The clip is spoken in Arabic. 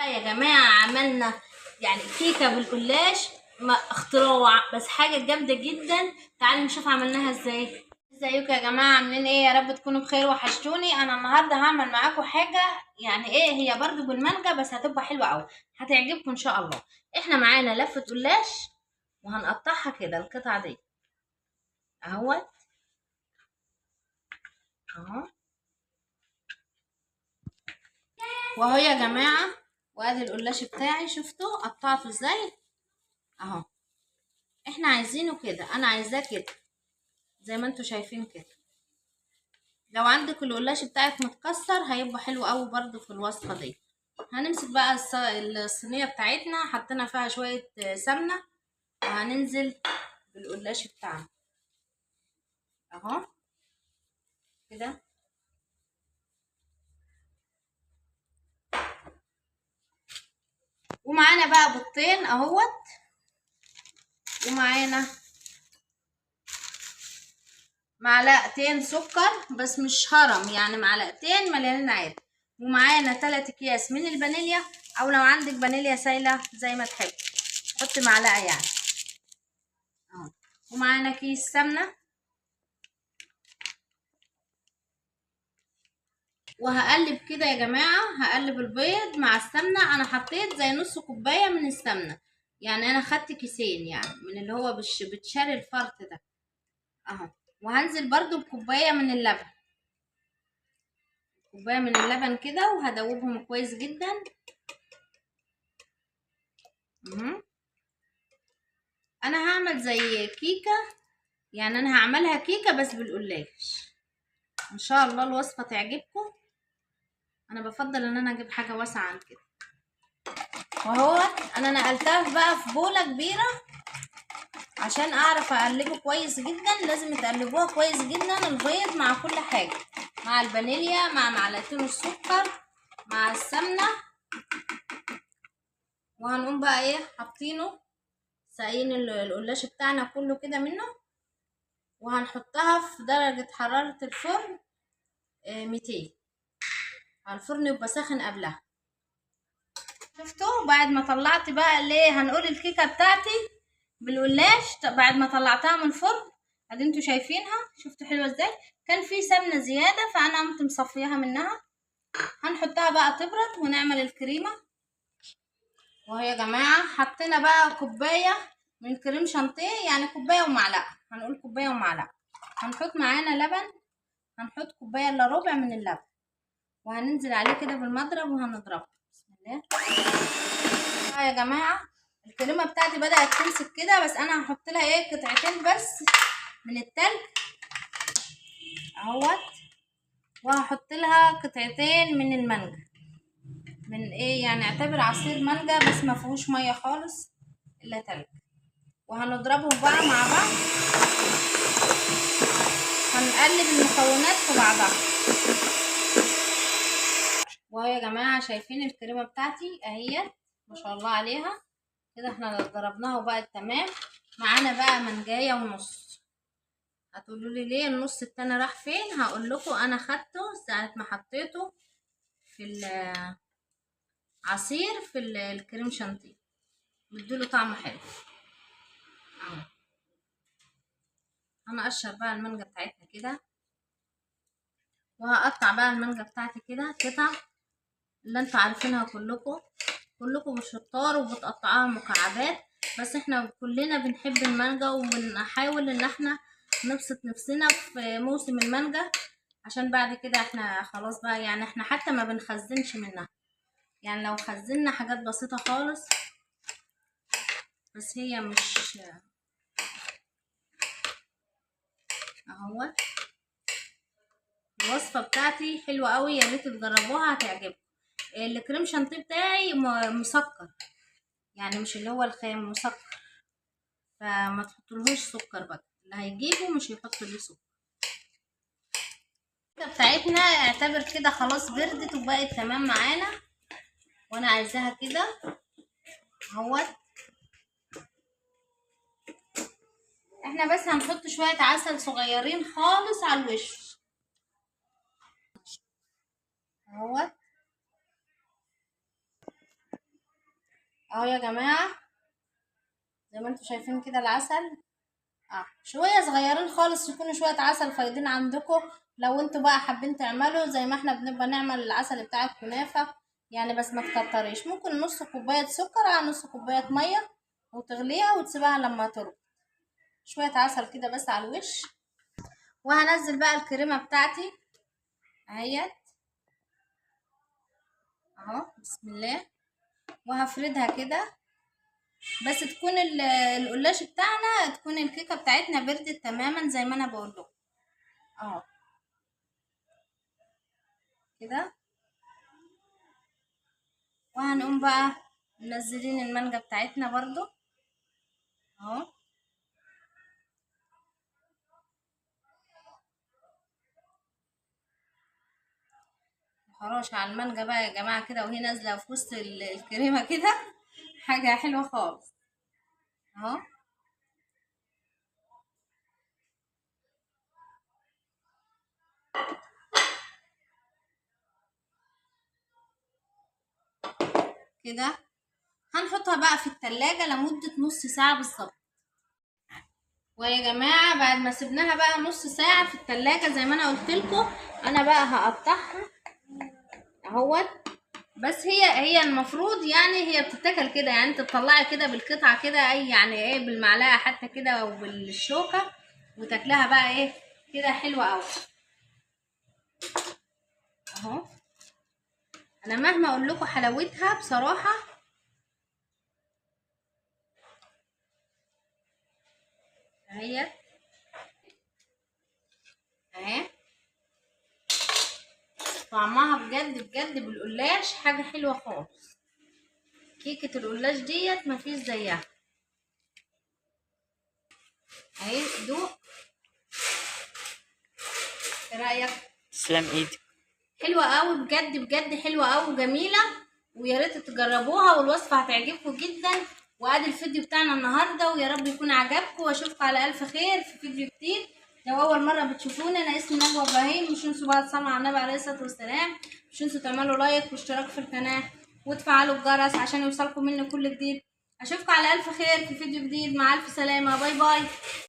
بقى يا جماعة عملنا يعني كيكة بالقلاش، ما اختراع بس حاجة جامدة جدا. تعالوا نشوف عملناها ازاي. ازيكم يا جماعة، عاملين ايه؟ يا رب تكونوا بخير، وحشتوني. انا النهاردة هعمل معاكم حاجة يعني ايه، هي برضو بالمانجا بس هتبقى حلوة اوي، هتعجبكم ان شاء الله. احنا معانا لفة قلاش وهنقطعها كده القطعة دي اهوت اهو. واهو يا جماعة، وادي القلاش بتاعي، شفتوا قطعته ازاي اهو. احنا عايزينه كده، انا عايزاه كده زي ما انتوا شايفين كده. لو عندك القلاش بتاعك متكسر هيبقى حلو قوي برضو في الوصفة دي. هنمسك بقى الصينية بتاعتنا، حطينا فيها شوية سمنة، وهننزل بالقلاش بتاعنا اهو كده. ومعانا بقى بيضتين اهوت، ومعانا معلقتين سكر بس مش هرم، يعني معلقتين مليانين عادي. ومعانا 3 اكياس من الفانيليا، او لو عندك فانيليا سايله زي ما تحب حطي معلقه يعني اهو. ومعانا كيس سمنه، وهقلب كده يا جماعه، هقلب البيض مع السمنه. انا حطيت زي نص كوبايه من السمنه، يعني انا خدت كيسين يعني من اللي هو بتشاري الفرط ده اهو. وهنزل برضو بكوبايه من اللبن، كوبايه من اللبن كده، وهدوبهم كويس جدا اهو. انا هعمل زي كيكه، يعني انا هعملها كيكه بس بالقلاش، ان شاء الله الوصفه تعجبكم. انا بفضل ان انا اجيب حاجه واسعه عن كده. وهو انا نقلتها بقى في بوله كبيره عشان اعرف اقلبه كويس جدا. لازم تقلبوها كويس جدا البيض مع كل حاجه، مع الفانيليا، مع معلقتين السكر، مع السمنه. وهنقوم بقى ايه حاطينه، ساقين القلاش بتاعنا كله كده منه، وهنحطها في درجه حراره الفرن 200 على الفرن، يبقى ساخن قبلها. شفتوا بعد ما طلعت بقى ليه هنقول الكيكه بتاعتي بالقلاش بعد ما طلعتها من الفرن، ادي انتوا شايفينها، شفتوا حلوه ازاي؟ كان في سمنه زياده فانا قمت مصفيها منها. هنحطها بقى تبرد ونعمل الكريمه. وهي يا جماعه حطينا بقى كوبايه من كريم شانتيه، يعني كوبايه ومعلقه، هنقول كوبايه ومعلقه. هنحط معانا لبن، هنحط كوبايه الا ربع من اللبن، وهننزل عليه كده بالمضرب وهنضربه. بسم الله. يا جماعه الكريمه بتاعتي بدات تمسك كده، بس انا هحط لها ايه قطعتين بس من التلج اهوت، وهحط لها قطعتين من المانجا، من ايه يعني اعتبر عصير مانجا بس ما فيهوش ميه خالص الا تلج. وهنضربهم بقى مع بعض، هنقلب المكونات في بعضها. وهو يا جماعه شايفين الكريمه بتاعتي اهي ما شاء الله عليها كده. احنا ضربناها وبقت تمام. معانا بقى منجايه ونص. هتقولوا لي ليه النص التاني راح فين؟ هقول لكم انا خدته ساعه ما حطيته في العصير في الكريم شانتيه، بيديله طعم حلو اهو. انا اقشر بقى المانجا بتاعتنا كده، وهقطع بقى المانجا بتاعتي كده قطع اللي انتوا عارفينها كلكم شطار وبتقطعوها مكعبات، بس احنا كلنا بنحب المانجا وبنحاول ان احنا نبسط نفسنا في موسم المانجا، عشان بعد كده احنا خلاص بقى، يعني احنا حتى ما بنخزنش منها، يعني لو خزنا حاجات بسيطة خالص، بس هي مش اهو. الوصفة بتاعتي حلوة قوي، يا ريت تجربوها هتعجبكم. الكريم شانتيه بتاعي مسكر، يعني مش اللي هو الخام، مسكر، فما تحطلهوش سكر بقى، اللي هيجيبه مش هيحط ليه سكر. بتاعتنا اعتبر كده خلاص بردت وبقت تمام معانا، وانا عايزاها كده اهوت. احنا بس هنحط شوية عسل صغيرين خالص على الوش اهوت. اهو يا جماعة زي ما انتوا شايفين كده العسل. شوية صغيرين خالص، يكونوا شوية عسل فايضين عندكم. لو انتوا بقى حابين تعملوا زي ما احنا بنبقى نعمل العسل بتاع الكنافة يعني، بس ما تكتريش. ممكن نص كوباية سكر على نص كوباية مية وتغليها وتسيبها لما ترد. شوية عسل كده بس على الوش. وهنزل بقى الكريمة بتاعتي اهيت اهو، بسم الله. وهفردها كده، بس تكون القلاش بتاعنا، تكون الكيكة بتاعتنا بردت تماما زي ما انا بقول لكم اهو كده. وهنقوم بقى منزلين المانجا بتاعتنا برضو اهو. خراش على المانجا بقى يا جماعة كده، وهي نازلة في وسط الكريمة كده حاجة حلوة خالص اهو كده. هنحطها بقى في التلاجة لمدة نص ساعة بالظبط. ويا جماعة بعد ما سيبناها بقى نص ساعة في التلاجة زي ما انا قلت لكم، انا بقى هقطعها اهوت. بس هي المفروض يعني هي بتتاكل كده، يعني انت تطلعي كده بالقطعة كده، اي يعني ايه بالمعلقة حتى كده او بالشوكة، وتاكلها بقى ايه كده حلوة اوي اهو. انا مهما اقول لكم حلاوتها بصراحة اهي اهي. طعمها بجد بجد بالقلاش حاجة حلوة خالص. كيكة القلاش ديت مفيش زيها اهي. دوق، ايه رأيك؟ تسلم ايدك. حلوة قوي بجد بجد، حلوة قوي وجميلة، ويا ريت تجربوها والوصفة هتعجبكم جدا. وادي الفيديو بتاعنا النهارده، ويا رب يكون عجبكم، واشوفكم على الف خير في فيديو جديد. لو اول مره بتشوفوني انا اسمي نجوى ابراهيم. مش تنسوا بقى تصلوا على النبي عليه الصلاه والسلام، مش تنسوا تعملوا لايك واشتراك في القناه وتفعلوا الجرس عشان يوصلكم مني كل جديد. اشوفكم على الف خير في فيديو جديد. مع الف سلامه، باي باي.